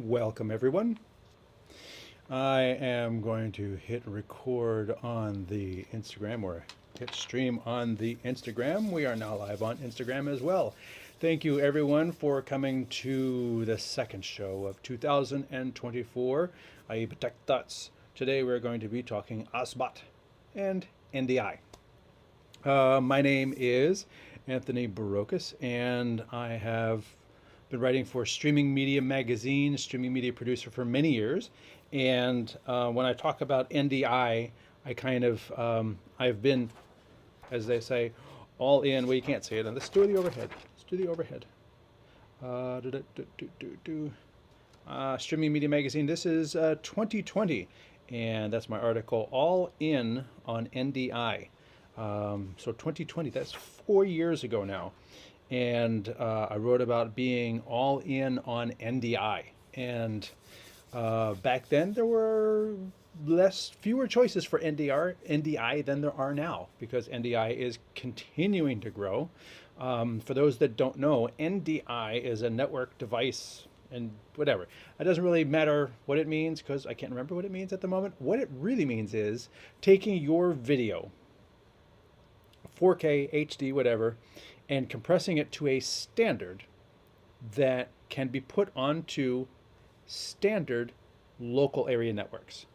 Welcome everyone. I am going to hit record on the Instagram or hit stream on the Instagram. We are now live on Instagram as well. Thank you everyone for coming to the second show of 2024 IEBA Tech Thoughts. Today we're going to be talking OBSBOT and NDI. My name is Anthony Barocas and I have been writing for Streaming Media Magazine, streaming media producer for many years. And when I talk about NDI, I've been, as they say, all in. Well, you can't see it. And let's do the overhead. Let's do the overhead. Streaming Media Magazine. This is 2020, and that's my article, All In on NDI. So 2020, that's 4 years ago now. And I wrote about being all in on NDI. And back then there were fewer choices for NDI than there are now, because NDI is continuing to grow. For those that don't know, NDI is a network device and whatever. It doesn't really matter what it means because I can't remember what it means at the moment. What it really means is taking your video, 4K, HD, whatever, and compressing it to a standard that can be put onto standard local area networks.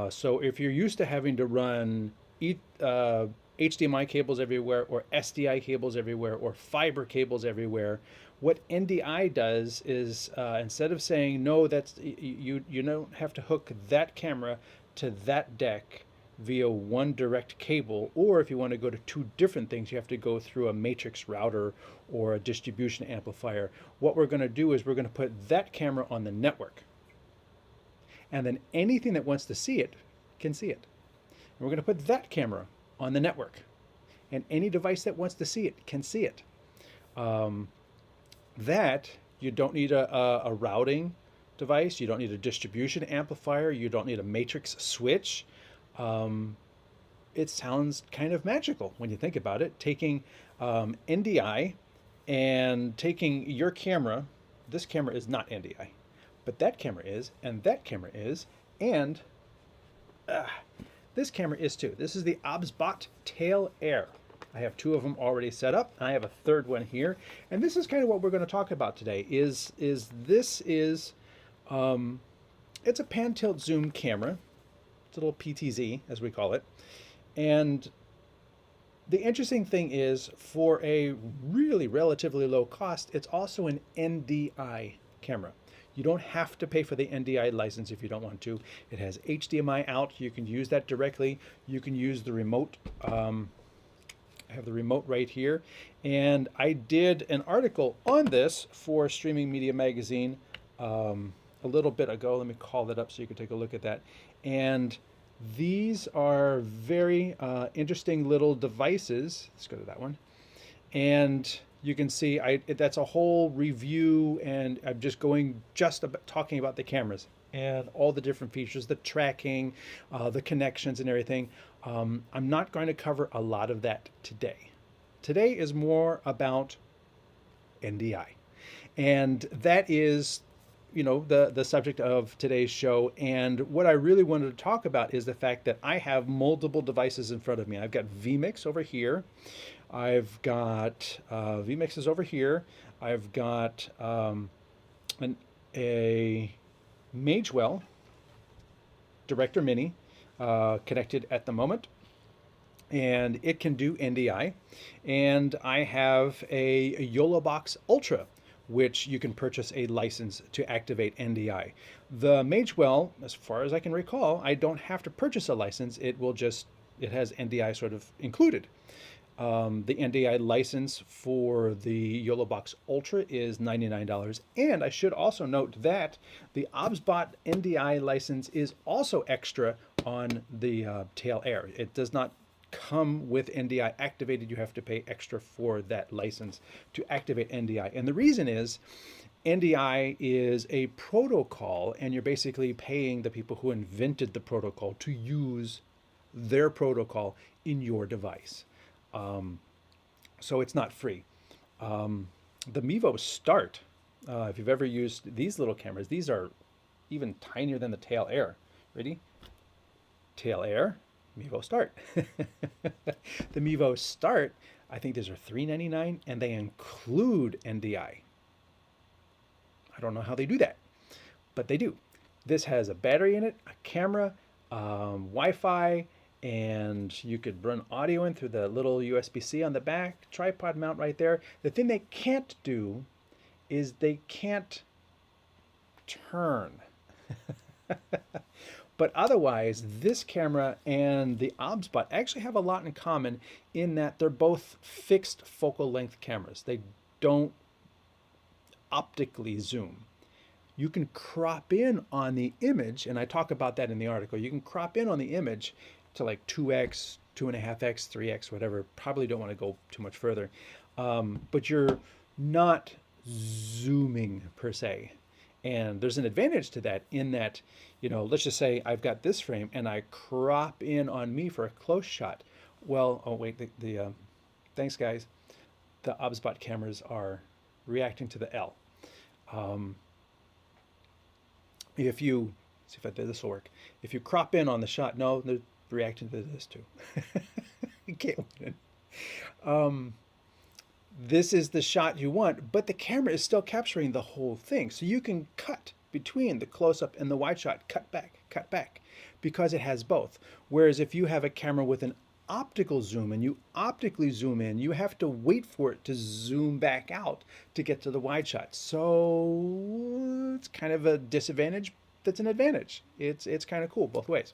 So if you're used to having to run HDMI cables everywhere, or SDI cables everywhere, or fiber cables everywhere, what NDI does is instead of saying, no, that's you don't have to hook that camera to that deck via one direct cable, or if you want to go to two different things, you have to go through a matrix router or a distribution amplifier. What we're going to do is we're going to put that camera on the network, and then anything that wants to see it can see it. And we're going to put that camera on the network, and any device that wants to see it can see it. That you don't need a routing device, you don't need a distribution amplifier, you don't need a matrix switch. It sounds kind of magical when you think about it, taking NDI and taking your camera. This camera is not NDI, but that camera is, and that camera is, and this camera is too. This is the OBSBOT Tail Air. I have two of them already set up, and I have a third one here. And this is kind of what we're going to talk about today. It's a pan tilt zoom camera. It's a little PTZ, as we call it. And the interesting thing is, for a really relatively low cost, it's also an NDI camera. You don't have to pay for the NDI license if you don't want to. It has HDMI out. You can use that directly. You can use the remote. I have the remote right here. And I did an article on this for Streaming Media Magazine a little bit ago. Let me call that up so you can take a look at that. And these are very interesting little devices. Let's go to that one. And you can see that's a whole review, and I'm just talking about the cameras and all the different features, the tracking, the connections and everything. I'm not going to cover a lot of that today. Today is more about NDI. And that is, the subject of today's show. And what I really wanted to talk about is the fact that I have multiple devices in front of me. I've got vMix over here. I've got vMixes over here. I've got a Magewell Director Mini connected at the moment, and it can do NDI. And I have a YOLOBox Ultra, which you can purchase a license to activate NDI. The Magewell, as far as I can recall, I don't have to purchase a license. It has NDI sort of included. The NDI license for the YOLOBox Ultra is $99. And I should also note that the OBSBOT NDI license is also extra on the Tail Air. It does not come with NDI activated. You have to pay extra for that license to activate NDI. And the reason is NDI is a protocol, and you're basically paying the people who invented the protocol to use their protocol in your device. So it's not free. The Mevo Start If you've ever used these little cameras, these are even tinier than the tail air. Ready? Tail air, Mevo Start. The Mevo Start, I think these are $3.99 and they include NDI. I don't know how they do that, but they do. This has a battery in it, a camera, Wi-Fi, and you could run audio in through the little USB-C on the back, tripod mount right there. The thing they can't do is they can't turn. But otherwise, this camera and the OBSBOT actually have a lot in common in that they're both fixed focal length cameras. They don't optically zoom. You can crop in on the image, and I talk about that in the article. You can crop in on the image to like 2x, 2.5x, 3x, whatever. Probably don't want to go too much further. But you're not zooming per se. And there's an advantage to that in that, you know, let's just say I've got this frame and I crop in on me for a close shot. Well, oh wait, thanks guys. The OBSBOT cameras are reacting to the L. If you, see if this will work. If you crop in on the shot, no, they're reacting to this too. You can't win. This is the shot you want, but the camera is still capturing the whole thing. So you can cut between the close-up and the wide shot, cut back, because it has both. Whereas if you have a camera with an optical zoom and you optically zoom in, you have to wait for it to zoom back out to get to the wide shot. So it's kind of a disadvantage that's an advantage. It's kind of cool both ways.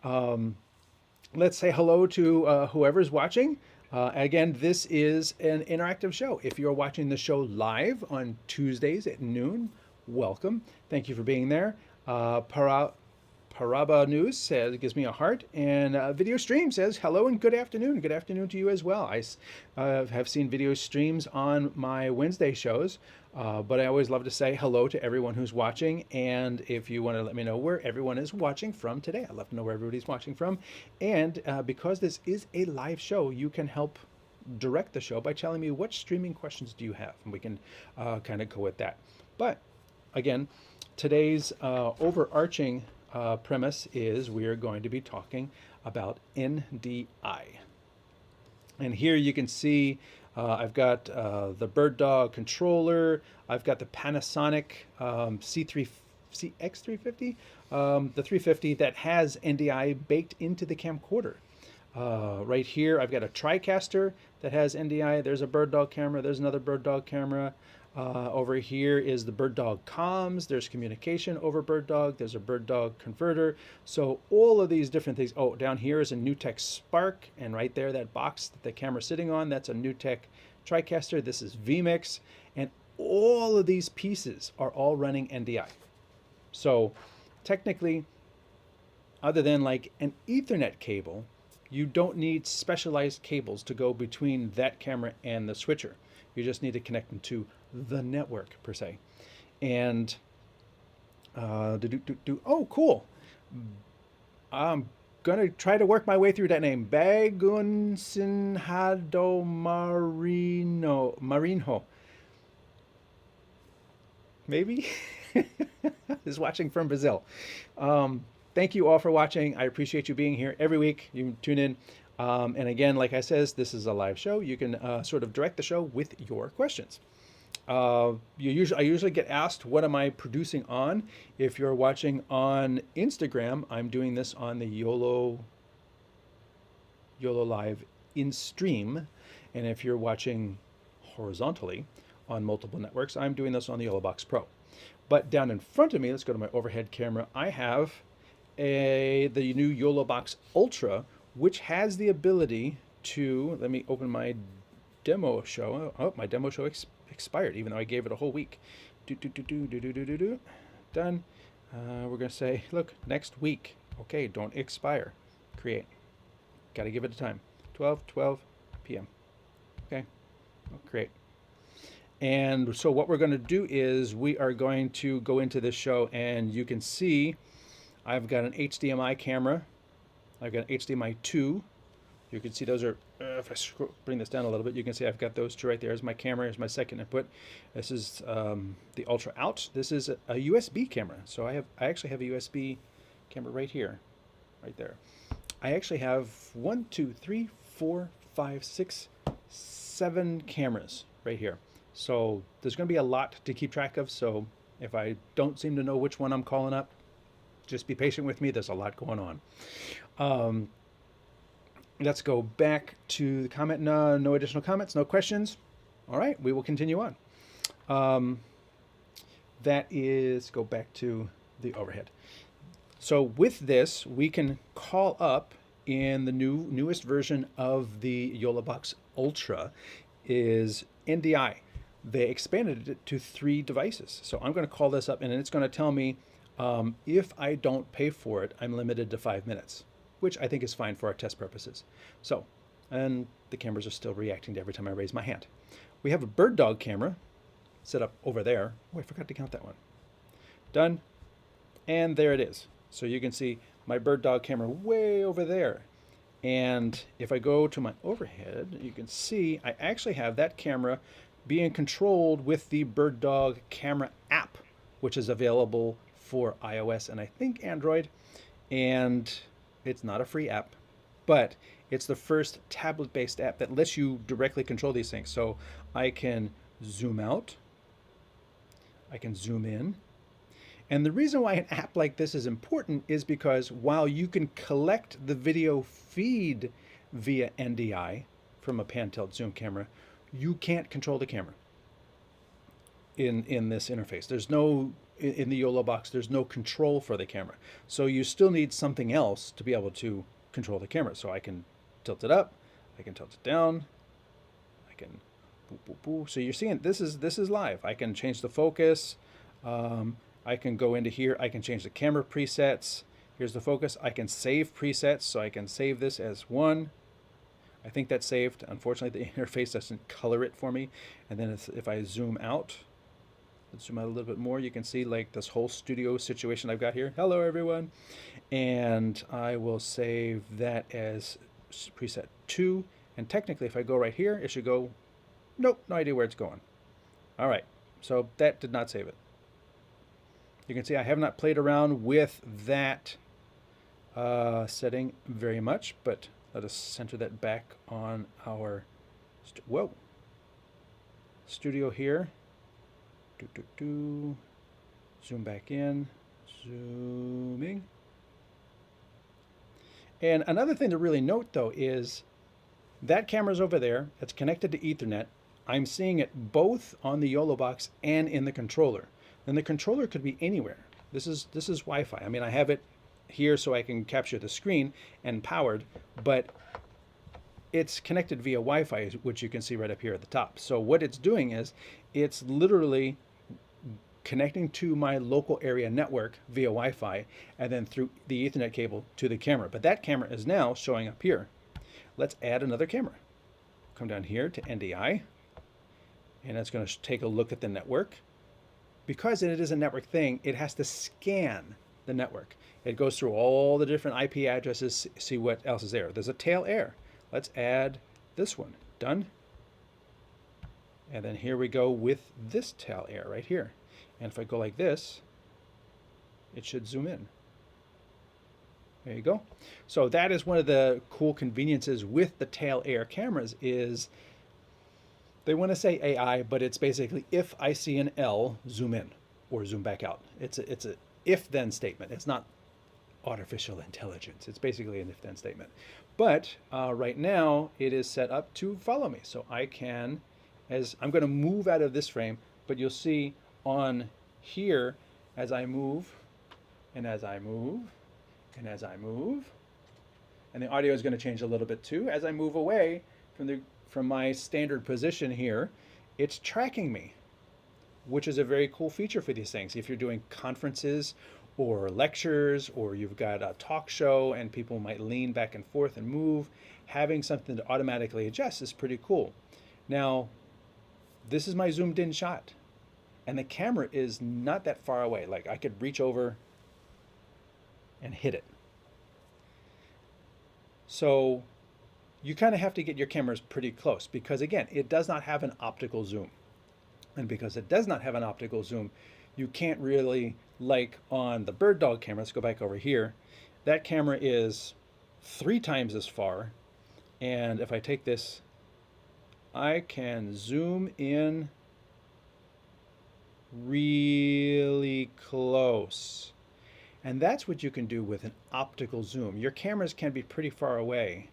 Let's say hello to whoever's watching. Again, this is an interactive show. If you're watching the show live on Tuesdays at noon, welcome. Thank you for being there. Paraba News says, it gives me a heart. And Video Stream says, hello and good afternoon. Good afternoon to you as well. I have seen video streams on my Wednesday shows, but I always love to say hello to everyone who's watching. And if you want to let me know where everyone is watching from today, I'd love to know where everybody's watching from. And because this is a live show, you can help direct the show by telling me what streaming questions do you have, and we can kind of go with that. But again, today's overarching premise is we are going to be talking about NDI. And here you can see I've got the Bird Dog controller. I've got the Panasonic CX350, the 350 that has NDI baked into the camcorder. Right here, I've got a TriCaster that has NDI. There's a Bird Dog camera. There's another Bird Dog camera. Over here is the Bird Dog comms. There's communication over Bird Dog. There's a Bird Dog converter. So all of these different things. Oh, down here is a NewTek Spark. And right there, that box that the camera's sitting on, that's a NewTek TriCaster. This is vMix. And all of these pieces are all running NDI. So technically, other than like an Ethernet cable, you don't need specialized cables to go between that camera and the switcher. You just need to connect them to the network per se. And oh, cool. I'm gonna try to work my way through that name. Bagunsinhado Marinho. Maybe is watching from Brazil. Thank you all for watching. I appreciate you being here every week. You tune in. And again, like I says, this is a live show. You can sort of direct the show with your questions. I usually get asked, what am I producing on? If you're watching on Instagram, I'm doing this on the YOLO Live in stream. And if you're watching horizontally on multiple networks, I'm doing this on the YOLO Box Pro. But down in front of me, let's go to my overhead camera. I have the new YOLO Box Ultra, which has the ability to, let me open my demo show. Oh, my demo show expired, even though I gave it a whole week. Done. We're going to say, look, next week. Okay, don't expire. Create. Got to give it a time. 12 p.m. Okay, I'll create. And so what we're going to do is we are going to go into this show, and you can see I've got an HDMI camera. I've got an HDMI 2 You can see those are, if I bring this down a little bit, you can see I've got those two right there. Here's my camera, here's my second input. This is the Ultra Out. This is a USB camera. So I actually have a USB camera right here, right there. I actually have 1, 2, 3, 4, 5, 6, 7 cameras right here. So there's going to be a lot to keep track of. So if I don't seem to know which one I'm calling up, just be patient with me. There's a lot going on. Let's go back to the comment. No additional comments, no questions. All right, we will continue on. That is, go back to the overhead. So with this, we can call up in the newest version of the YOLOBOX Ultra is NDI. They expanded it to 3 devices. So I'm going to call this up, and it's going to tell me if I don't pay for it, I'm limited to 5 minutes, which I think is fine for our test purposes. So, and the cameras are still reacting to every time I raise my hand. We have a bird dog camera set up over there. Oh, I forgot to count that one. Done. And there it is. So you can see my bird dog camera way over there. And if I go to my overhead, you can see I actually have that camera being controlled with the bird dog camera app, which is available for iOS and I think Android. And it's not a free app, but it's the first tablet-based app that lets you directly control these things. So I can zoom out, I can zoom in. And the reason why an app like this is important is because while you can collect the video feed via NDI from a pan-tilt zoom camera, you can't control the camera in this interface. There's no, in the YOLOBOX, there's no control for the camera. So you still need something else to be able to control the camera. So I can tilt it up, I can tilt it down, I can boop, boop, boop. So you're seeing this is live. I can change the focus. I can go into here, I can change the camera presets. Here's the focus. I can save presets, so I can save this as 1. I think that's saved. Unfortunately, the interface doesn't color it for me. And then if I zoom out, let's zoom out a little bit more, you can see like this whole studio situation I've got here. Hello, everyone. And I will save that as preset 2. And technically, if I go right here, it should go, nope, no idea where it's going. All right, so that did not save it. You can see I have not played around with that setting very much, but let us center that back on our studio here. Zoom back in, zooming. And another thing to really note though is that camera's over there. It's connected to Ethernet. I'm seeing it both on the YOLOBOX and in the controller. And the controller could be anywhere. This is Wi-Fi. I mean, I have it here so I can capture the screen and powered, but it's connected via Wi-Fi, which you can see right up here at the top. So what it's doing is it's literally connecting to my local area network via Wi-Fi and then through the Ethernet cable to the camera. But that camera is now showing up here. Let's add another camera. Come down here to NDI, and it's going to take a look at the network. Because it is a network thing, it has to scan the network. It goes through all the different IP addresses, see what else is there. There's a tail air. Let's add this one. Done. And then here we go with this tail air right here. And if I go like this, it should zoom in. There you go. So that is one of the cool conveniences with the tail air cameras is they want to say AI, but it's basically if I see an L, zoom in or zoom back out. It's a if-then statement. It's not artificial intelligence. It's basically an if-then statement. But right now it is set up to follow me. So I can, as I'm going to move out of this frame, but you'll see on here as I move and as I move and as I move, and the audio is going to change a little bit too. As I move away from my standard position here, it's tracking me, which is a very cool feature for these things. If you're doing conferences or lectures, or you've got a talk show and people might lean back and forth and move, having something to automatically adjust is pretty cool. Now, this is my zoomed in shot, and the camera is not that far away. Like I could reach over and hit it. So you kind of have to get your cameras pretty close because, again, it does not have an optical zoom. And because it does not have an optical zoom, you can't really, like on the bird dog camera, let's go back over here, that camera is 3 times as far. And if I take this, I can zoom in really close. And that's what you can do with an optical zoom. Your cameras can be pretty far away,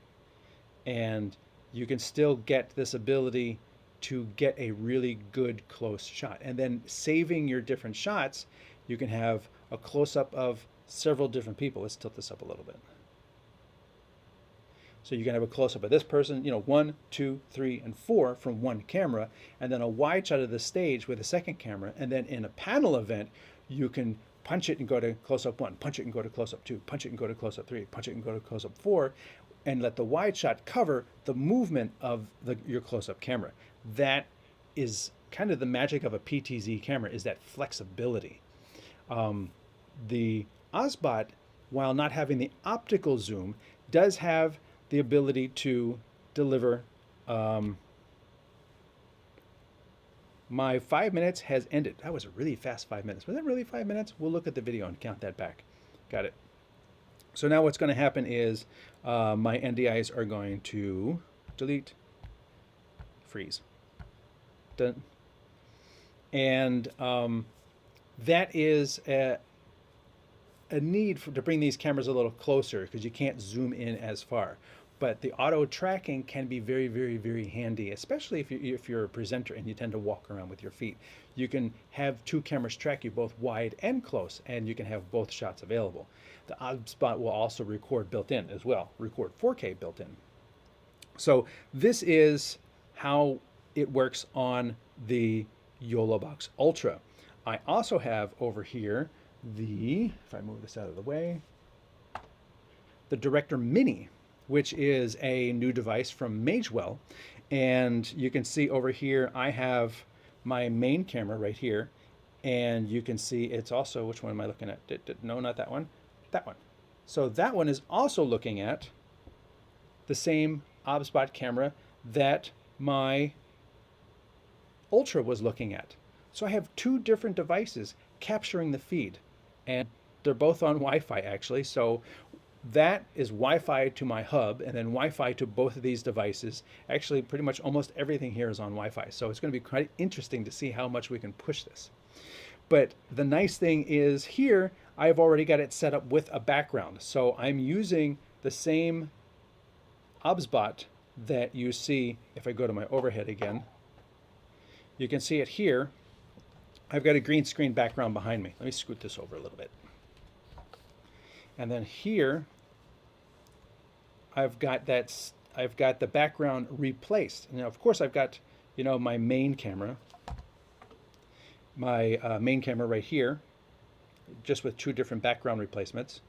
and you can still get this ability to get a really good close shot. And then saving your different shots, you can have a close-up of several different people. Let's tilt this up a little bit. So you can have a close-up of this person, 1, 2, 3, and 4 from one camera, and then a wide shot of the stage with a second camera. And then in a panel event, you can punch it and go to close-up 1, punch it and go to close-up 2, punch it and go to close-up 3, punch it and go to close-up 4, and let the wide shot cover the movement of your close-up camera. That is kind of the magic of a PTZ camera, is that flexibility. The OBSBOT, while not having the optical zoom, does have the ability to deliver. My 5 minutes has ended. That was a really fast 5 minutes. Was that really 5 minutes? We'll look at the video and count that back. Got it. So now what's going to happen is my NDIs are going to delete, freeze. Done. And that is a need to bring these cameras a little closer because you can't zoom in as far. But the auto tracking can be very, very, very handy, especially if you're a presenter and you tend to walk around with your feet. You can have 2 cameras track you both wide and close, and you can have both shots available. The OBSBOT will also record built-in as well, record 4K built-in. So this is how it works on the YOLOBOX Ultra. I also have over here if I move this out of the way, the Director Mini, which is a new device from Magewell. And you can see over here, I have my main camera right here. And you can see it's also, which one am I looking at? No, not that one, that one. So that one is also looking at the same OBSBOT camera that my Ultra was looking at. So I have 2 different devices capturing the feed, and they're both on Wi-Fi actually. So that is Wi-Fi to my hub, and then Wi-Fi to both of these devices. Actually, pretty much almost everything here is on Wi-Fi. So it's going to be quite interesting to see how much we can push this. But the nice thing is here, I've already got it set up with a background. So I'm using the same OBSBOT that you see. If I go to my overhead again, you can see it here. I've got a green screen background behind me. Let me scoot this over a little bit. And then here, I've got the background replaced. Now, of course, I've got, my main camera, right here, just with 2 different background replacements.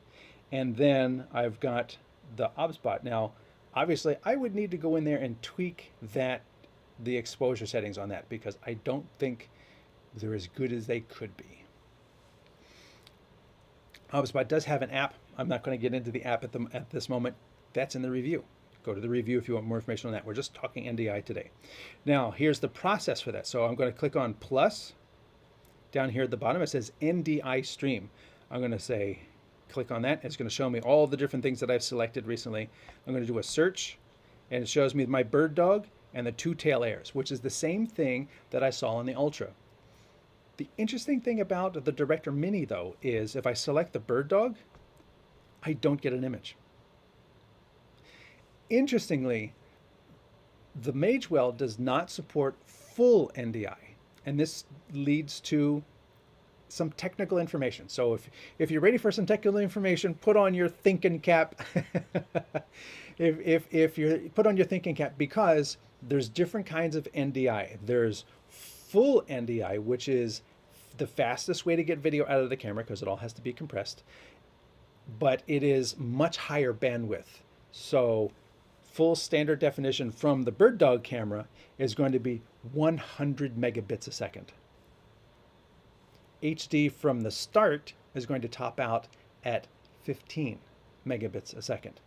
And then I've got the OBSBOT. Now, obviously, I would need to go in there and tweak the exposure settings on that, because I don't think they're as good as they could be. OBSBOT does have an app. I'm not going to get into the app at this moment. That's in the review. Go to the review if you want more information on that. We're just talking NDI today. Now, here's the process for that. So I'm going to click on plus. Down here at the bottom, it says NDI stream. I'm going to say, click on that. It's going to show me all the different things that I've selected recently. I'm going to do a search, and it shows me my bird dog and the 2 tail airs, which is the same thing that I saw on the Ultra. The interesting thing about the Director Mini, though, is if I select the bird dog, I don't get an image. Interestingly, the Magewell does not support full NDI, and this leads to some technical information. So if you're ready for some technical information, put on your thinking cap. if you're put on your thinking cap, because there's different kinds of NDI. There's full NDI, which is the fastest way to get video out of the camera because it all has to be compressed, but it is much higher bandwidth. So full standard definition from the bird dog camera is going to be 100 megabits a second. HD from the start is going to top out at 15 megabits a second.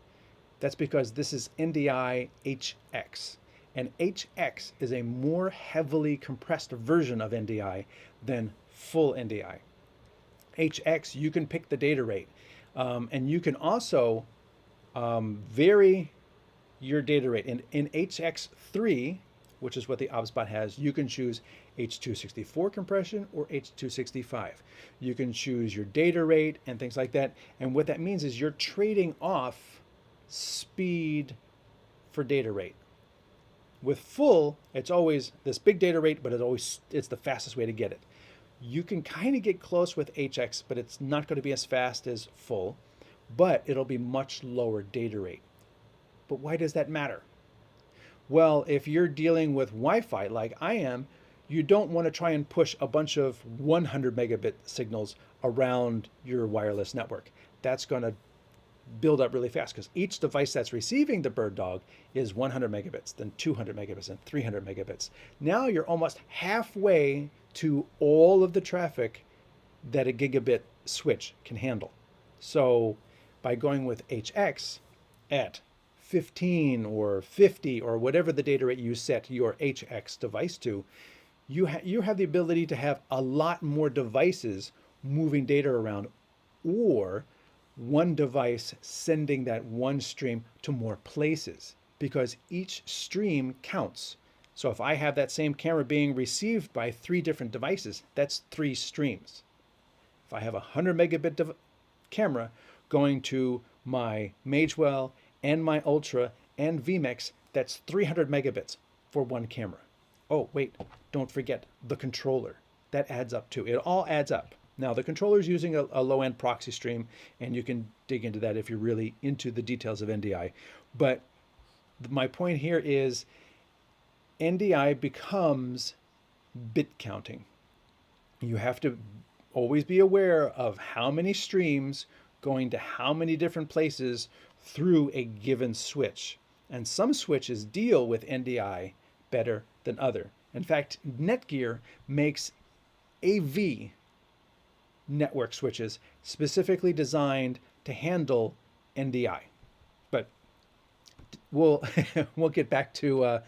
That's because this is NDI HX. And HX is a more heavily compressed version of NDI than full NDI. HX, you can pick the data rate. And you can also vary your data rate. In HX3, which is what the OBSBOT has, you can choose H.264 compression or H.265. You can choose your data rate and things like that. And what that means is you're trading off speed for data rate. With full, it's always this big data rate, but it's the fastest way to get it. You can kind of get close with HX, but it's not going to be as fast as full, but it'll be much lower data rate. But why does that matter? Well, if you're dealing with Wi-Fi like I am, you don't want to try and push a bunch of 100 megabit signals around your wireless network. That's going to build up really fast because each device that's receiving the bird dog is 100 megabits, then 200 megabits, and 300 megabits. Now you're almost halfway to all of the traffic that a gigabit switch can handle. So by going with HX at 15 or 50 or whatever the data rate you set your HX device to, you have the ability to have a lot more devices moving data around, or one device sending that one stream to more places, because each stream counts. So if I have that same camera being received by 3 different devices, that's 3 streams. If I have a 100 megabit camera going to my Magewell and my Ultra and vMix, that's 300 megabits for one camera. Oh, wait, don't forget the controller. That adds up too. It all adds up. Now, the controller is using a low-end proxy stream, and you can dig into that if you're really into the details of NDI. But my point here is NDI becomes bit counting. You have to always be aware of how many streams going to how many different places through a given switch. And some switches deal with NDI better than other. In fact, Netgear makes AV network switches specifically designed to handle NDI. But we'll get back to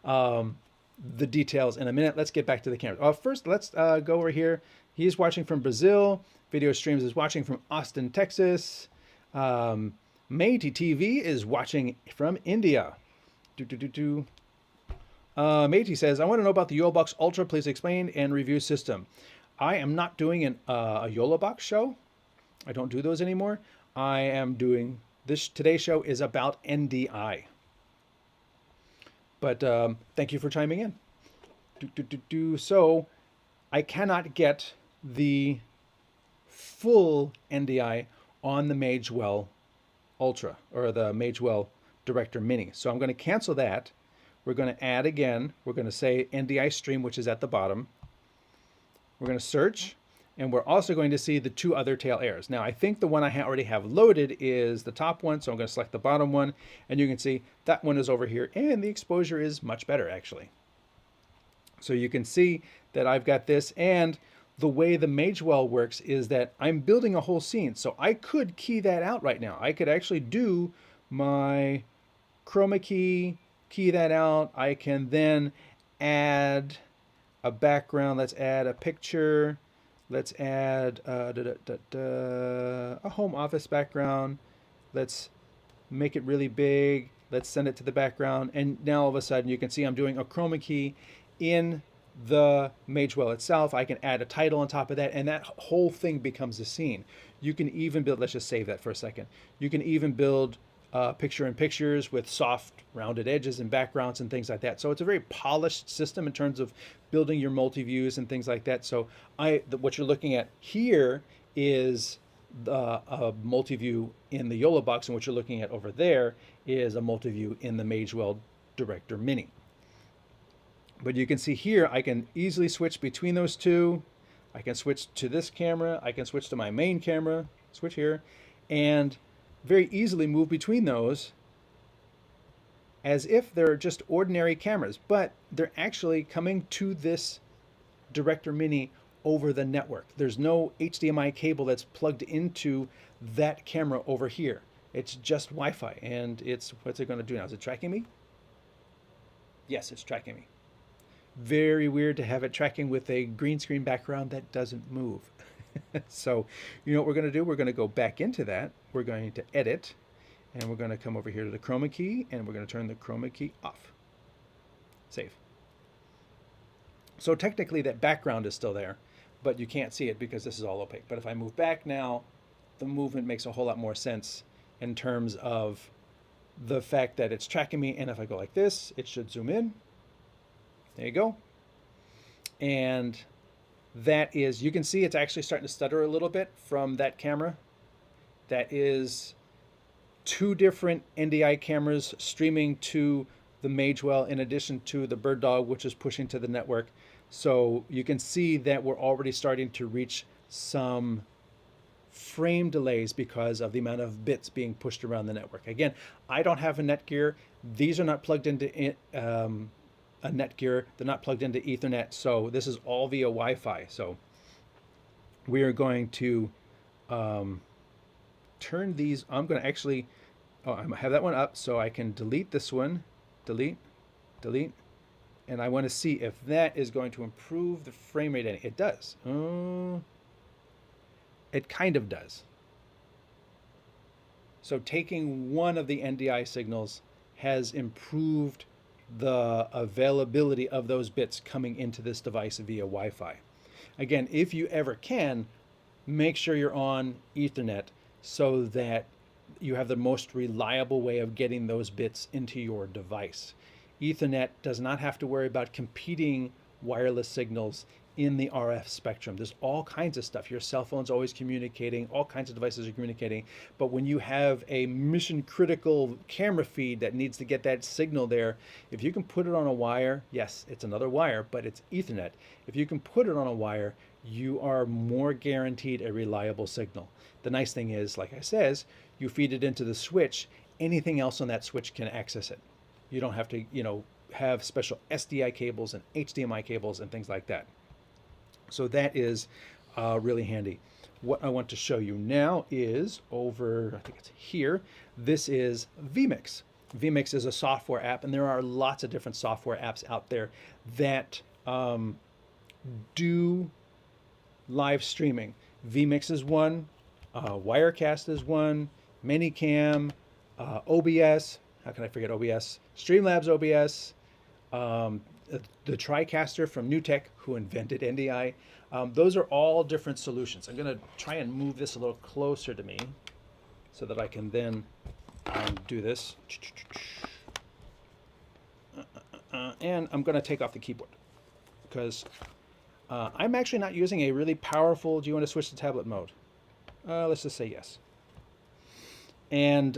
the details in a minute. Let's get back to the camera. First, let's go over here. He's watching from Brazil. Video Streams is watching from Austin, Texas. Meiti TV is watching from India. Meiti says, I want to know about the YOLObox Ultra. Please explain and review system. I am not doing a YOLObox show. I don't do those anymore. I am doing this. Today's show is about NDI. But thank you for chiming in. So I cannot get the full NDI on the Magewell Ultra or the Magewell Director Mini. So I'm going to cancel that. We're going to add again. We're going to say NDI stream, which is at the bottom. We're going to search, and we're also going to see the 2 other tail airs. Now, I think the one I already have loaded is the top one, so I'm going to select the bottom one, and you can see that one is over here, and the exposure is much better, actually. So you can see that I've got this, and the way the Magewell works is that I'm building a whole scene, so I could key that out right now. I could actually do my chroma key that out. I can then add a background. Let's add a picture. Let's add a home office background. Let's make it really big. Let's send it to the background. And now all of a sudden you can see I'm doing a chroma key in the Magewell itself. I can add a title on top of that, and that whole thing becomes a scene. You can even build, let's just save that for a second. You can even build picture-in-pictures with soft rounded edges and backgrounds and things like that. So it's a very polished system in terms of building your multi-views and things like that. So what you're looking at here is a multi-view in the YOLObox, and what you're looking at over there is a multi-view in the Magewell Director Mini. But you can see here, I can easily switch between those two. I can switch to this camera. I can switch to my main camera, switch here, and very easily move between those as if they're just ordinary cameras, but they're actually coming to this Director Mini over the network. There's no HDMI cable that's plugged into that camera over here. It's just Wi-Fi, and what's it going to do now? Is it tracking me? Yes, it's tracking me. Very weird to have it tracking with a green screen background that doesn't move. So, you know what we're going to do? We're going to go back into that. We're going to edit, and we're going to come over here to the chroma key, and we're going to turn the chroma key off. Save. So technically that background is still there, but you can't see it because this is all opaque. But if I move back now, the movement makes a whole lot more sense in terms of the fact that it's tracking me. And if I go like this, it should zoom in. There you go. And that is, you can see it's actually starting to stutter a little bit from that camera. That is 2 different NDI cameras streaming to the Magewell in addition to the Bird Dog, which is pushing to the network. So you can see that we're already starting to reach some frame delays because of the amount of bits being pushed around the network. Again, I don't have a Netgear. These are not plugged into a Netgear. They're not plugged into Ethernet. So this is all via Wi-Fi. So we are going to turn these. I'm going to actually, I have that one up so I can delete this one. Delete, delete. And I want to see if that is going to improve the frame rate. It does. It kind of does. So taking one of the NDI signals has improved the availability of those bits coming into this device via Wi-Fi. Again, if you ever can, make sure you're on Ethernet so that you have the most reliable way of getting those bits into your device. Ethernet does not have to worry about competing wireless signals in the RF spectrum. There's all kinds of stuff. Your cell phone's always communicating, all kinds of devices are communicating. But when you have a mission critical camera feed that needs to get that signal there, if you can put it on a wire, yes, it's another wire, but it's Ethernet. If you can put it on a wire, you are more guaranteed a reliable signal. The nice thing is, like I says, you feed it into the switch, anything else on that switch can access it. You don't have to, have special SDI cables and HDMI cables and things like that. So that is really handy. What I want to show you now is over, I think it's here. This is vMix. vMix is a software app, and there are lots of different software apps out there that do live streaming. vMix is one, Wirecast is one, Minicam, OBS, how can I forget OBS? Streamlabs OBS, the TriCaster from Newtek, who invented NDI. Those are all different solutions. I'm going to try and move this a little closer to me so that I can then do this. And I'm going to take off the keyboard because I'm actually not using a really powerful, do you want to switch to tablet mode? Let's just say yes. And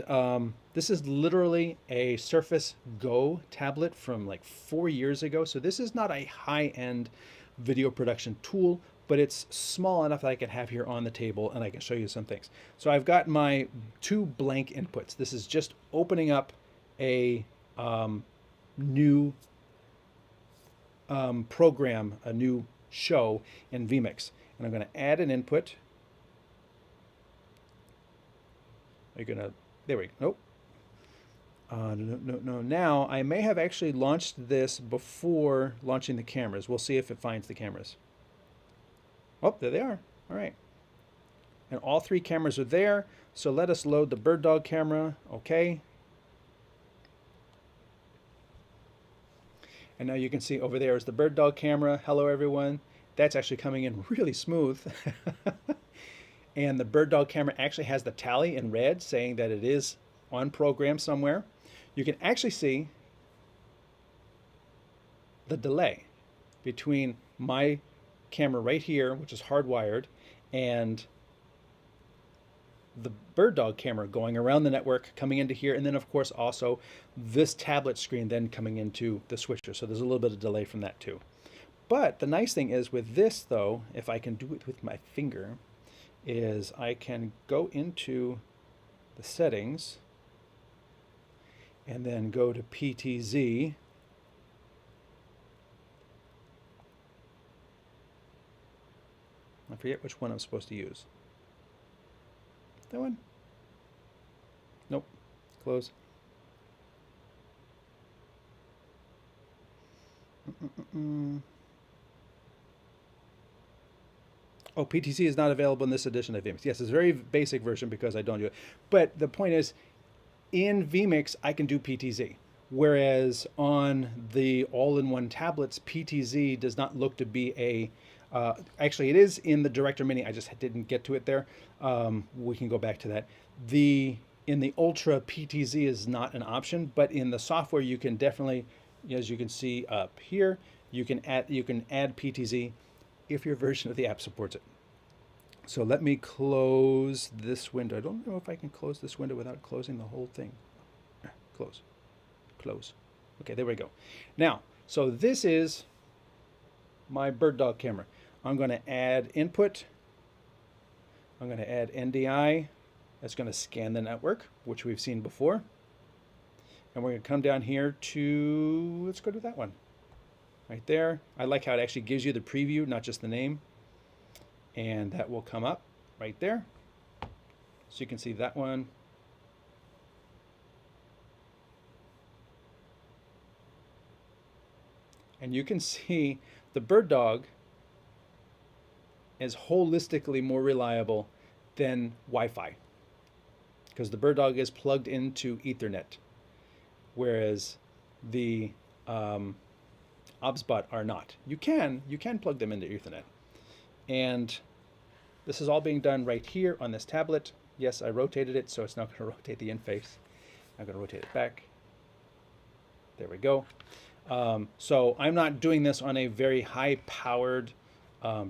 this is literally a Surface Go tablet from like 4 years ago. So this is not a high-end video production tool, but it's small enough that I can have here on the table and I can show you some things. So I've got my 2 blank inputs. This is just opening up a new program, a new show in vMix. And I'm going to add an input. Are you going to, there we go. Nope. No. Now, I may have actually launched this before launching the cameras. We'll see if it finds the cameras. Oh, there they are. All right. And all 3 cameras are there. So let us load the Bird Dog camera. Okay. And now you can see over there is the Bird Dog camera. Hello, everyone. That's actually coming in really smooth. And the Bird Dog camera actually has the tally in red saying that it is on program somewhere. You can actually see the delay between my camera right here, which is hardwired, and the Bird Dog camera going around the network, coming into here, and then of course also this tablet screen then coming into the switcher. So there's a little bit of delay from that too. But the nice thing is with this though, if I can do it with my finger, is I can go into the settings and then go to PTZ. I forget which one I'm supposed to use. That one? Nope. Close. Oh, PTZ is not available in this edition of vMix. Yes, it's a very basic version because I don't do it. But the point is, in vMix, I can do PTZ. Whereas on the all-in-one tablets, PTZ does not look to be a... actually, it is in the Director Mini. I just didn't get to it there. We can go back to that. In the Ultra, PTZ is not an option, but in the software, you can definitely, as you can see up here, you can add PTZ if your version of the app supports it. So let me close this window. I don't know if I can close this window without closing the whole thing. Close. Close. Okay, there we go. Now, so this is my bird dog camera. I'm going to add input. I'm going to add NDI. That's going to scan the network, which we've seen before. And we're going to come down here to, let's go to that one. Right there. I like how it actually gives you the preview, not just the name. And that will come up right there. So you can see that one. And you can see the bird dog is holistically more reliable than Wi-Fi, because the bird dog is plugged into Ethernet, whereas the OBSBOT are not. You can plug them into Ethernet. And this is all being done right here on this tablet. Yes, I rotated it, so it's not going to rotate the in-face. I'm going to rotate it back. There we go. So I'm not doing this on a very high-powered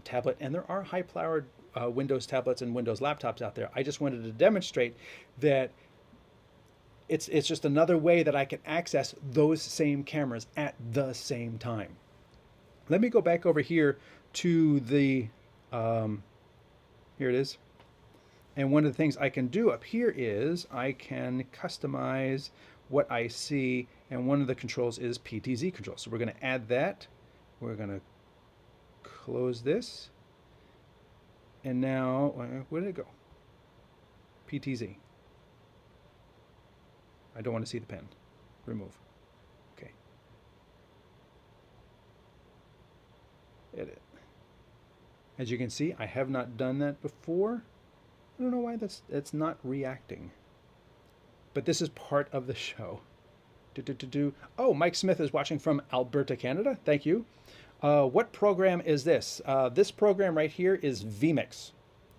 tablet, and there are high-powered Windows tablets and Windows laptops out there. I just wanted to demonstrate that it's just another way that I can access those same cameras at the same time. Let me go back over here to the, here it is. And one of the things I can do up here is I can customize what I see, and one of the controls is PTZ control. So we're going to add that. We're going to close this. And now, where did it go? PTZ. I don't want to see the pen. Remove. Okay. Edit. As you can see, I have not done that before. I don't know why that's not reacting. But this is part of the show. Oh, Mike Smith is watching from Alberta, Canada. Thank you. What program is this? This program right here is vMix.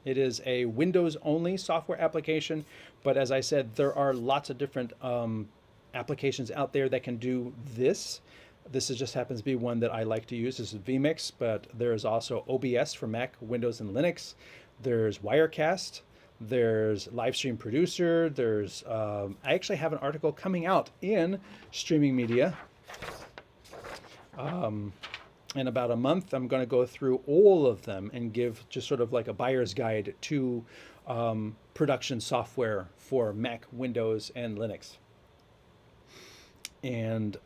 It is a Windows-only software application, but as I said, there are lots of different applications out there that can do this. This just happens to be one that I like to use. This is vMix, but there's also OBS for Mac, Windows, and Linux. There's Wirecast. There's Livestream Producer. There's I actually have an article coming out in Streaming Media. In about a month, I'm going to go through all of them and give just sort of like a buyer's guide to production software for Mac, Windows, and Linux. And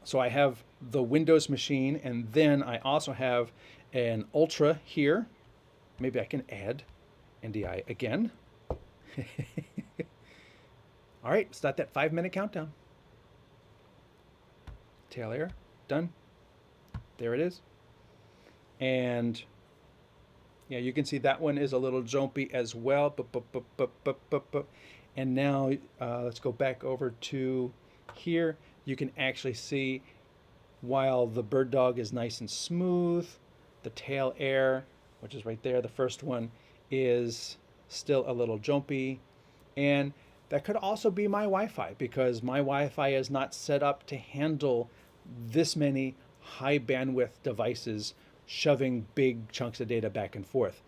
so I have the Windows machine, and then I also have an Ultra here. Maybe I can add NDI again. All right, start that 5-minute countdown. Tail air, done. There it is. And yeah, you can see that one is a little jumpy as well. And now let's go back over to here. You can actually see while the bird dog is nice and smooth, the tail air, which is right there, the first one, is still a little jumpy. And that could also be my Wi-Fi, because my Wi-Fi is not set up to handle this many high bandwidth devices shoving big chunks of data back and forth.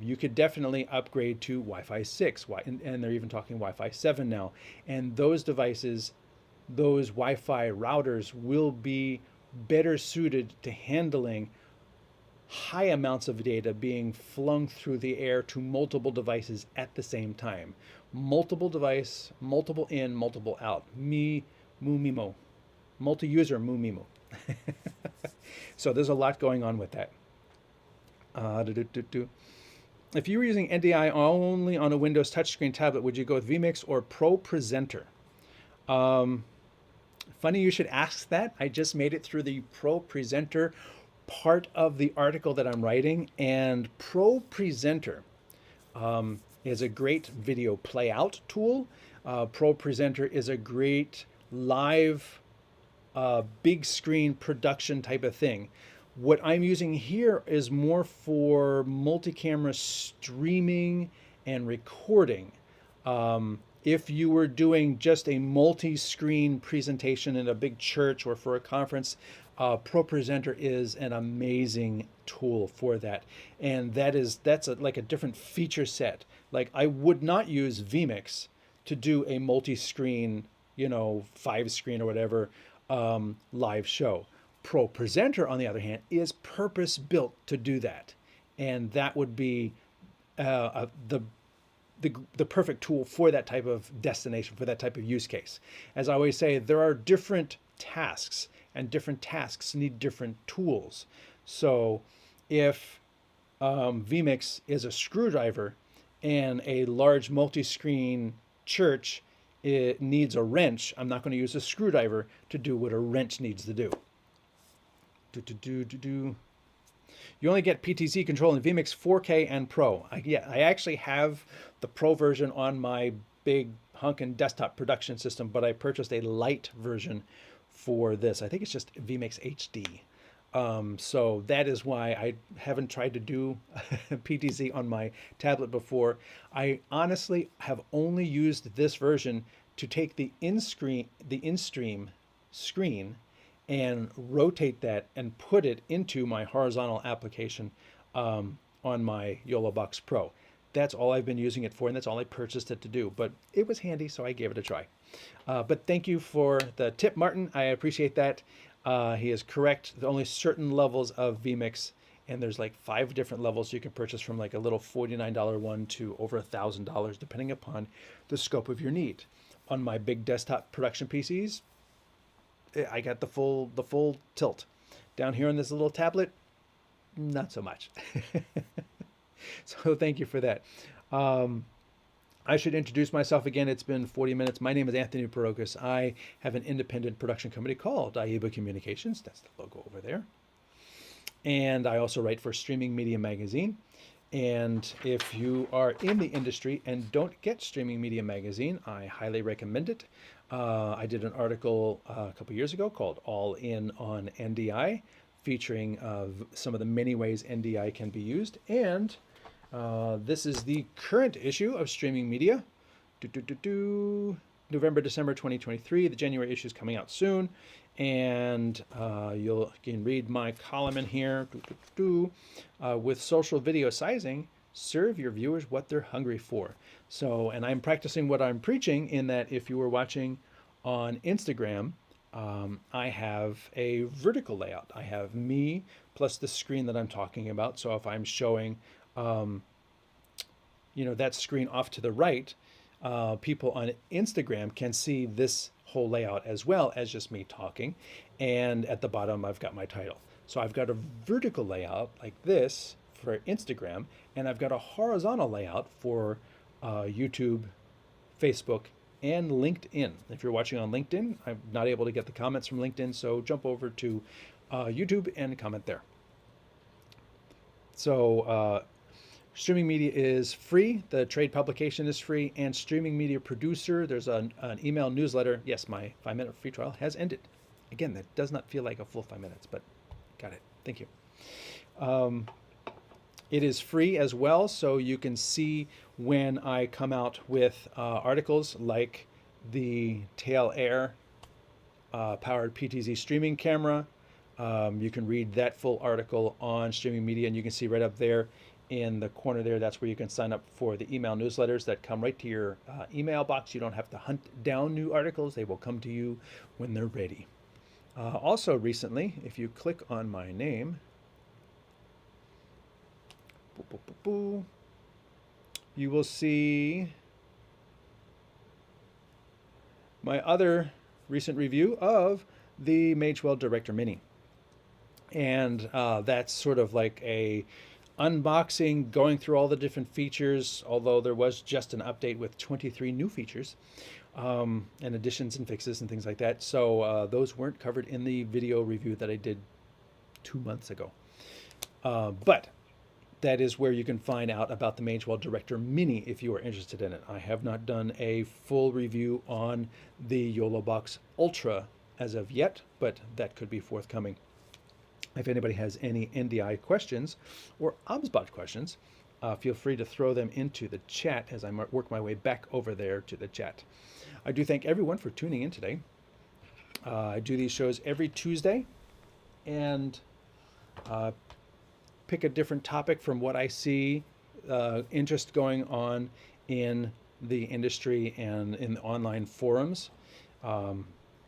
You could definitely upgrade to Wi-Fi 6, and they're even talking Wi-Fi 7 now. And those devices, those Wi-Fi routers, will be better suited to handling high amounts of data being flung through the air to multiple devices at the same time. Multiple device, multiple in, multiple out. Me, moo, me, mo. Multi-user, moo, me, mo. So there's a lot going on with that. If you were using NDI only on a Windows touchscreen tablet, would you go with vMix or Pro Presenter? Funny you should ask that. I just made it through the Pro Presenter part of the article that I'm writing, and Pro Presenter is a great video playout tool. Pro Presenter is a great live big screen production type of thing. What I'm using here is more for multi-camera streaming and recording. If you were doing just a multi-screen presentation in a big church or for a conference, Pro Presenter is an amazing tool for that. And that's like a different feature set. Like I would not use vMix to do a multi-screen, 5-screen or whatever live show. Pro Presenter, on the other hand, is purpose built to do that. And that would be the perfect tool for that type of destination, for that type of use case. As I always say, there are different tasks, and different tasks need different tools. So if vMix is a screwdriver and a large multi-screen church, it needs a wrench, I'm not going to use a screwdriver to do what a wrench needs to do. You only get PTZ control in vMix 4K and Pro. I actually have the Pro version on my big hunkin' desktop production system, but I purchased a light version for this. I think it's just vMix HD. So that is why I haven't tried to do PTZ on my tablet before. I honestly have only used this version to take the in-stream screen and rotate that and put it into my horizontal application on my YOLOBox Pro. That's all I've been using it for, and that's all I purchased it to do. But it was handy, so I gave it a try. But thank you for the tip, Martin. I appreciate that. He is correct. There are only certain levels of vMix, and there's like 5 different levels you can purchase, from like a little $49 one to over $1,000, depending upon the scope of your need. On my big desktop production PCs, I got the full tilt. Down here on this little tablet, not so much. So thank you for that. I should introduce myself again. It's been 40 minutes. My name is Anthony Perokas. I have an independent production company called IEBA Communications. That's the logo over there. And I also write for Streaming Media Magazine. And if you are in the industry and don't get Streaming Media Magazine, I highly recommend it. I did an article a couple years ago called All In on NDI, featuring some of the many ways NDI can be used. And this is the current issue of Streaming Media. November, December 2023. The January issue is coming out soon. And you can read my column in here. With social video sizing, serve your viewers what they're hungry for. So, and I'm practicing what I'm preaching, in that if you were watching on Instagram, I have a vertical layout. I have me plus the screen that I'm talking about. So if I'm showing, that screen off to the right, people on Instagram can see this whole layout as well as just me talking. And at the bottom, I've got my title. So I've got a vertical layout like this for Instagram, and I've got a horizontal layout for YouTube, Facebook, and LinkedIn. If you're watching on LinkedIn, I'm not able to get the comments from LinkedIn, so jump over to YouTube and comment there. So Streaming Media is free. The trade publication is free. And Streaming Media Producer, there's an email newsletter. Yes, my 5-minute free trial has ended. Again, that does not feel like a full 5 minutes, but got it. Thank you. It is free as well, so you can see when I come out with articles like the Tail Air powered PTZ streaming camera. You can read that full article on Streaming Media, and you can see right up there in the corner there, that's where you can sign up for the email newsletters that come right to your email box. You don't have to hunt down new articles. They will come to you when they're ready. Also recently, if you click on my name, you will see my other recent review of the Magewell Director Mini. And that's sort of like a unboxing, going through all the different features, although there was just an update with 23 new features and additions and fixes and things like that. So those weren't covered in the video review that I did 2 months ago. But that is where you can find out about the Magewell Director Mini if you are interested in it. I have not done a full review on the YOLOBOX Ultra as of yet, but that could be forthcoming. If anybody has any NDI questions or OBSBOT questions, feel free to throw them into the chat as I work my way back over there to the chat. I do thank everyone for tuning in today. I do these shows every Tuesday, and pick a different topic from what I see interest going on in the industry and in the online forums.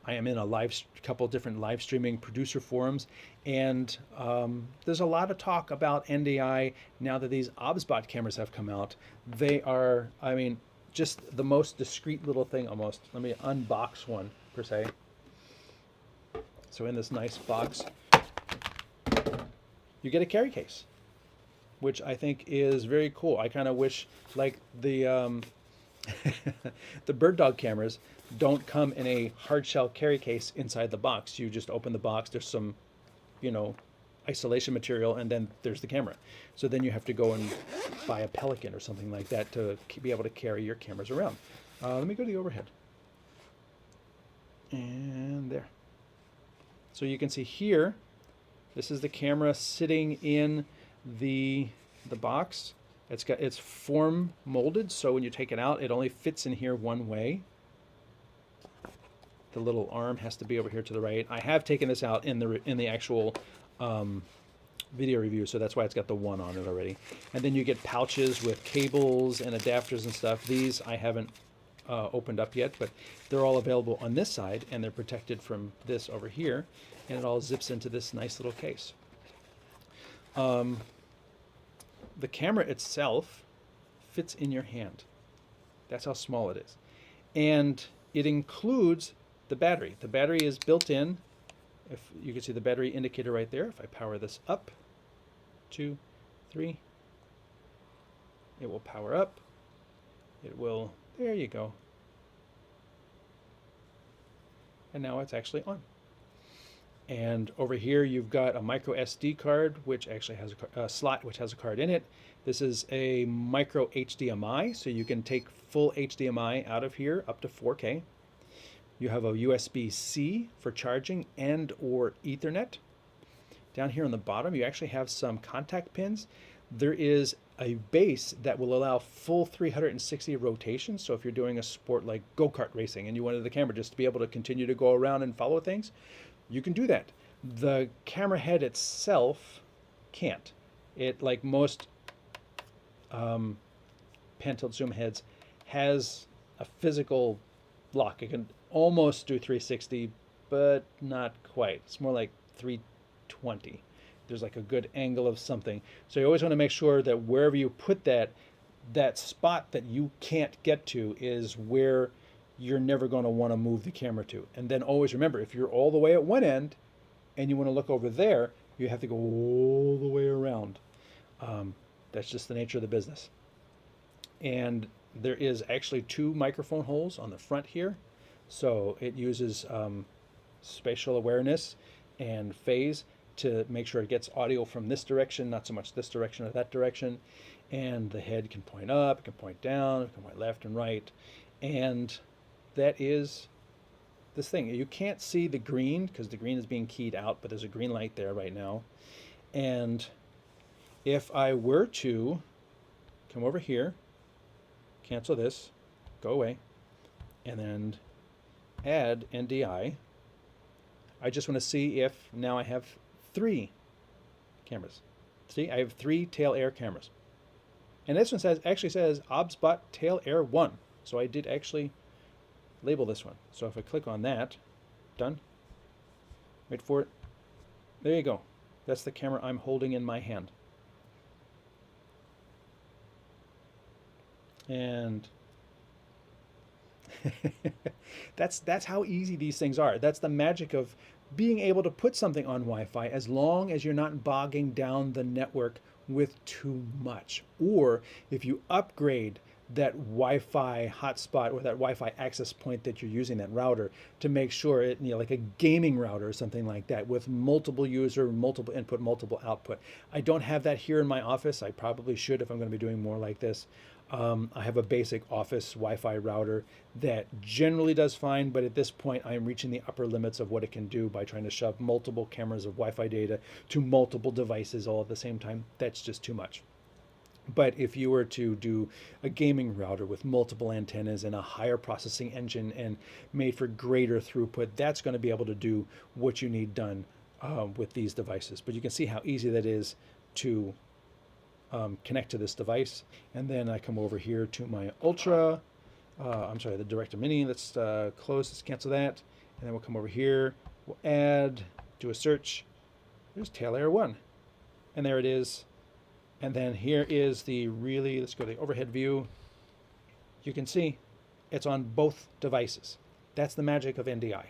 I am in a couple different live streaming producer forums, and there's a lot of talk about NDI now that these OBSBOT cameras have come out. They are, I mean, just the most discreet little thing almost. Let me unbox one per se. So in this nice box, you get a carry case, which I think is very cool. I kind of wish, like the the bird dog cameras don't come in a hard shell carry case inside the box. You just open the box, there's some, isolation material, and then there's the camera. So then you have to go and buy a Pelican or something like that to be able to carry your cameras around. Let me go to the overhead. And there. So you can see here, this is the camera sitting in the box. It's form molded, so when you take it out, it only fits in here one way. The little arm has to be over here to the right. I have taken this out in the actual video review, so that's why it's got the one on it already. And then you get pouches with cables and adapters and stuff. These I haven't opened up yet, but they're all available on this side, and they're protected from this over here, and it all zips into this nice little case. The camera itself fits in your hand. That's how small it is. And it includes the battery. The battery is built in. If you can see the battery indicator right there. If I power this up, 2, 3, it will power up. It will, there you go. And now it's actually on. And over here you've got a micro SD card, which actually has a slot which has a card in it. This is a micro HDMI, so you can take full HDMI out of here up to 4K. You have a USB-C for charging and or Ethernet. Down here on the bottom you actually have some contact pins. There is a base that will allow full 360 rotations, so if you're doing a sport like go-kart racing and you wanted the camera just to be able to continue to go around and follow things, you can do that. The camera head itself can't. It, like most pan-tilt zoom heads, has a physical lock. It can almost do 360, but not quite. It's more like 320. There's like a good angle of something. So you always want to make sure that wherever you put that spot that you can't get to is where you're never going to want to move the camera to. And then always remember, if you're all the way at one end and you want to look over there, you have to go all the way around. That's just the nature of the business. And there is actually 2 microphone holes on the front here. So it uses spatial awareness and phase to make sure it gets audio from this direction, not so much this direction or that direction. And the head can point up, it can point down, it can point left and right. And that is this thing. You can't see the green because the green is being keyed out, but there's a green light there right now. And if I were to come over here, cancel this, go away, and then add NDI, I just want to see if now I have 3 cameras. See, I have 3 tail air cameras. And this one actually says OBSBOT Tail Air 1. So I did actually label this one. So if I click on that, done. Wait for it. There you go. That's the camera I'm holding in my hand. And that's how easy these things are. That's the magic of being able to put something on Wi-Fi, as long as you're not bogging down the network with too much. Or if you upgrade that Wi-Fi hotspot or that Wi-Fi access point that you're using, that router, to make sure it, like a gaming router or something like that with multiple user, multiple input, multiple output. I don't have that here in my office. I probably should if I'm going to be doing more like this. I have a basic office Wi-Fi router that generally does fine, but at this point I'm reaching the upper limits of what it can do by trying to shove multiple cameras of Wi-Fi data to multiple devices all at the same time. That's just too much. But if you were to do a gaming router with multiple antennas and a higher processing engine and made for greater throughput, that's going to be able to do what you need done with these devices. But you can see how easy that is to connect to this device. And then I come over here to my Ultra, I'm sorry, the Director Mini. Let's close, let's cancel that. And then we'll come over here, we'll add, do a search. There's Tail Air 1. And there it is. And then here is the let's go to the overhead view. You can see it's on both devices. That's the magic of NDI.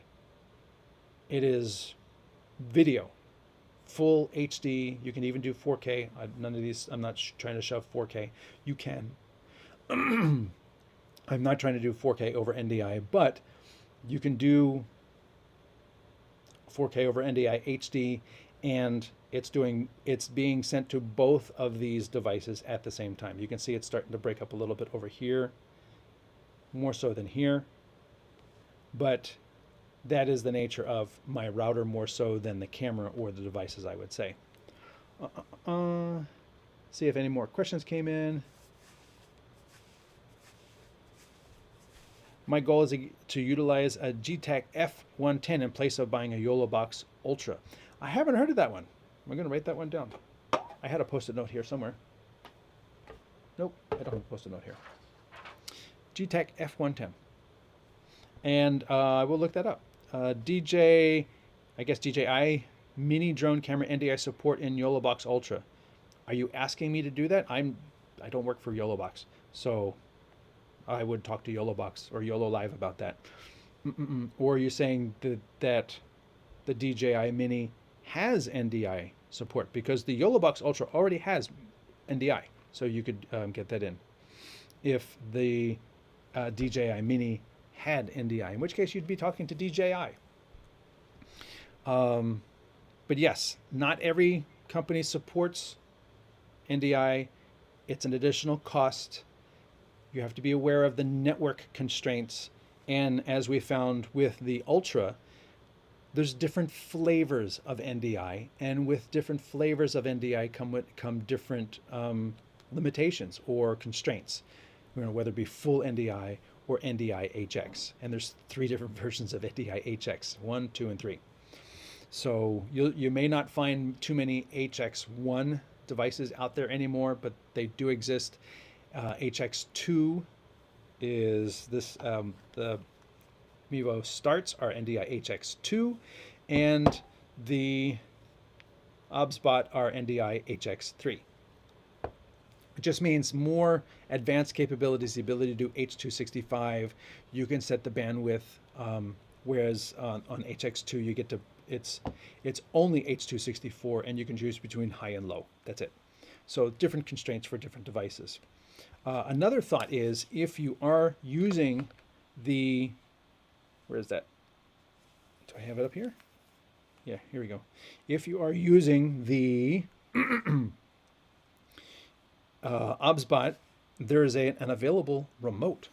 It is video, full HD. You can even do 4K. None of these, I'm not trying to shove 4K. You can. I'm not trying to do 4K over NDI, but you can do 4K over NDI HD, and it's being sent to both of these devices at the same time. You can see it's starting to break up a little bit over here, more so than here. But that is the nature of my router more so than the camera or the devices, I would say. See if any more questions came in. My goal is to utilize a GTAC F110 in place of buying a YOLO Box Ultra. I haven't heard of that one. I'm going to write that one down. I had a post-it note here somewhere. Nope, I don't have a post-it note here. GTAC F110. And I will look that up. DJI mini drone camera NDI support in YOLO Box Ultra. Are you asking me to do that? I don't work for YOLO Box, so I would talk to YOLO Box or YOLO Live about that. Or are you saying that the DJI Mini has NDI support? Because the YOLO Box Ultra already has NDI, so you could get that in. If the DJI Mini had NDI, in which case you'd be talking to DJI. But yes, not every company supports NDI. It's an additional cost. You have to be aware of the network constraints. And as we found with the Ultra, there's different flavors of NDI, and with different flavors of NDI come different limitations or constraints, whether it be full NDI or NDI HX. And there's 3 different versions of NDI HX, 1, 2, and 3. So you may not find too many HX1 devices out there anymore, but they do exist. HX2 is this, the Mevo starts are NDI HX2, and the OBSBOT are NDI HX3. It just means more advanced capabilities, the ability to do H.265. You can set the bandwidth, whereas on HX2 you get to it's only H.264, and you can choose between high and low. That's it. So different constraints for different devices. Another thought is, if you are using the, where is that? Do I have it up here? Yeah, here we go. If you are using the OBSBOT, there is an available remote.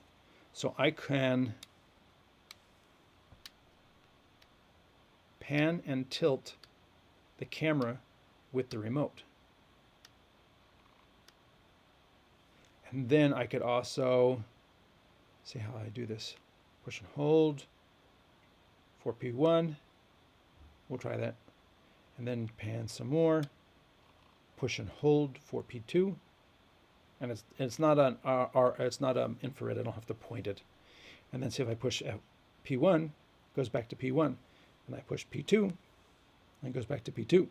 So I can pan and tilt the camera with the remote. And then I could also, see how I do this, push and hold, 4P1, we'll try that, and then pan some more, push and hold 4P2, and it's not an it's not infrared, I don't have to point it, and then see if I push P1, it goes back to P1, and I push P2, and it goes back to P2.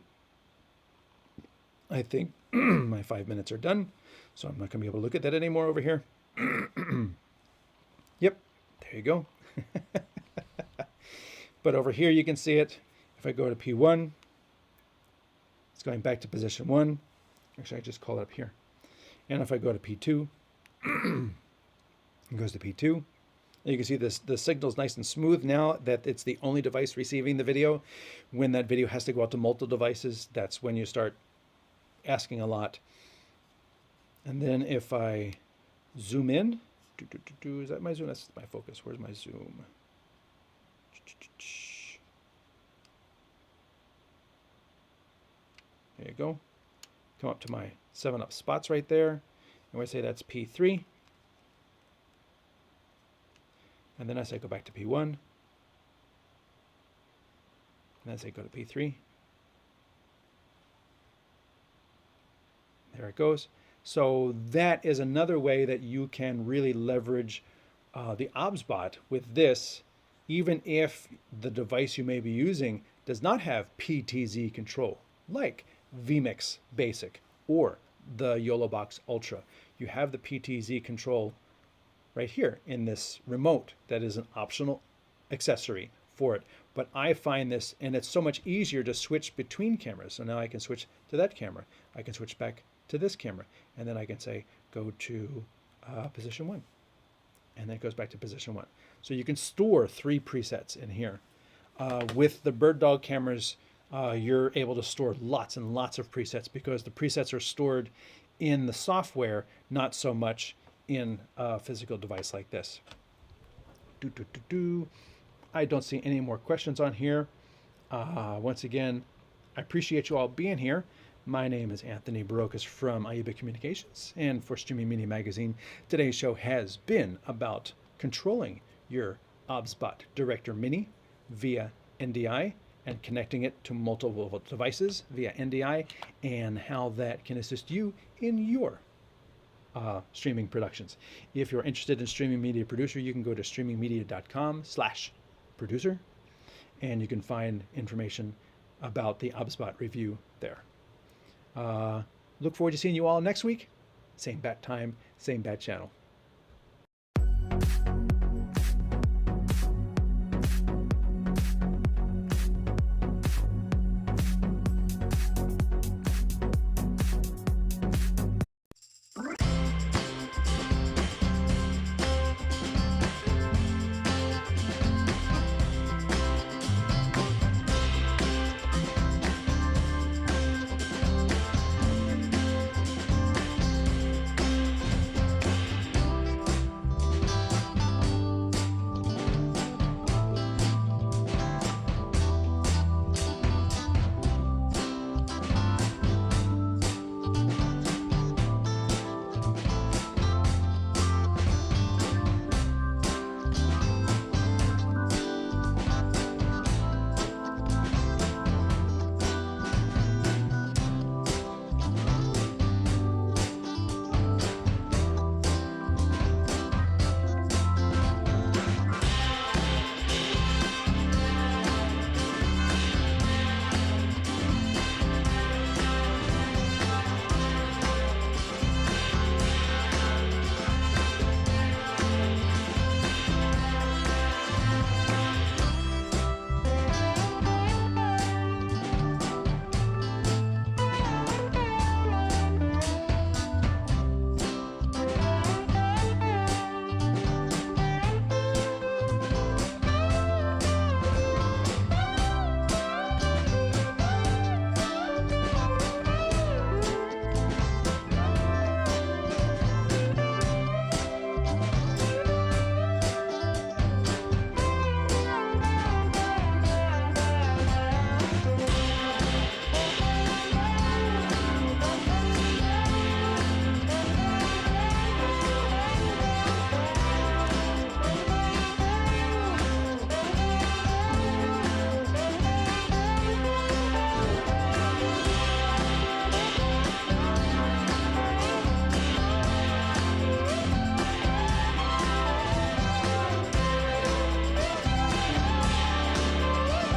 I think my 5 minutes are done, so I'm not going to be able to look at that anymore over here. Yep, there you go. But over here you can see it. If I go to P1, it's going back to position 1. Actually, I just call it up here. And if I go to P2, it goes to P2. You can see this, the signal is nice and smooth now that it's the only device receiving the video. When that video has to go out to multiple devices, that's when you start asking a lot. And then if I zoom in, is that my zoom? That's my focus. Where's my zoom? There you go. Come up to my 7-up spots right there. And we say that's P3. And then I say go back to P1. And then I say go to P3. There it goes. So that is another way that you can really leverage the OBSBOT with this, even if the device you may be using does not have PTZ control, like vMix Basic or the YOLOBox Ultra. You have the PTZ control right here in this remote that is an optional accessory for it. But I find this, and it's so much easier to switch between cameras. So now I can switch to that camera. I can switch back to this camera. And then I can say, go to position 1. And then it goes back to position 1. So you can store 3 presets in here. With the Bird Dog cameras, you're able to store lots and lots of presets because the presets are stored in the software, not so much in a physical device like this. I don't see any more questions on here. Once again, I appreciate you all being here. My name is Anthony Barocas from IEBA Communications, and for Streaming Media Magazine, today's show has been about controlling your OBSBOT Director Mini via NDI and connecting it to multiple devices via NDI, and how that can assist you in your streaming productions. If you're interested in Streaming Media Producer, you can go to streamingmedia.com/producer, and you can find information about the OBSBOT review there. Look forward to seeing you all next week. Same bat time, same bat channel.